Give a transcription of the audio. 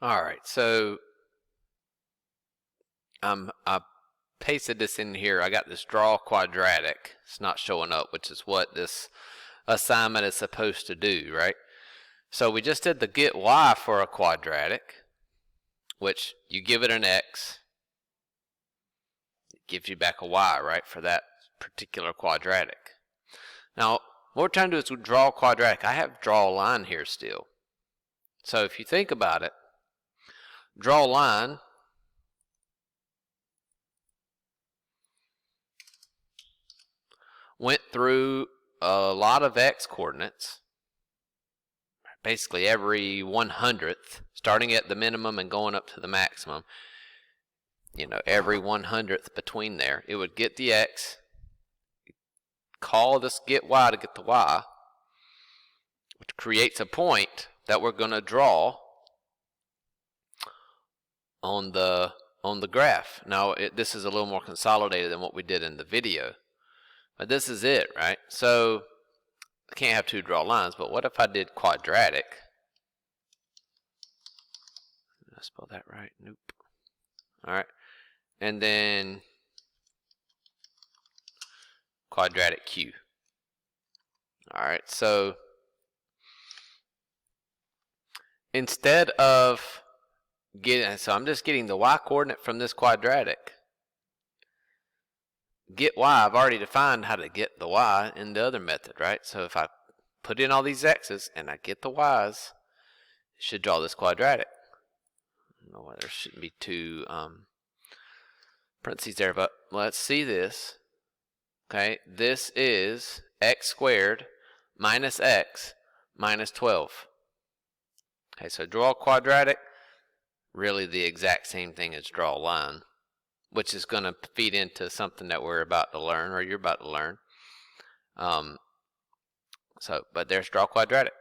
All right, so I pasted this in here. I got this DrawQuadratic. It's not showing up, which is what this assignment is supposed to do, right? So we just did the get y for a quadratic, which you give it an x, it gives you back a y, right, for that particular quadratic. Now, what we're trying to do is draw a quadratic. I have draw a line here still. So if you think about it, draw a line, went through a lot of x coordinates, basically every 100th, starting at the minimum and going up to the maximum. You know, every 100th between there, it would get the x, call this get y to get the y, which creates a point that we're going to draw on the graph. Now, this is a little more consolidated than what we did in the video, but this is it, right? So I can't have two draw lines, but what if I did quadratic? Did I spell that right? Nope. All right, and then quadratic Q. All right, so instead of so I'm just getting the y coordinate from this quadratic. Get y, I've already defined how to get the y in the other method, right? So if I put in all these x's and I get the y's, it should draw this quadratic. I don't know why there shouldn't be two parentheses there, but let's see this. Okay, this is x squared minus x minus 12. Okay, so draw a quadratic, really the exact same thing as draw a line, which is going to feed into something that we're about to learn, or you're about to learn. But there's draw quadratic.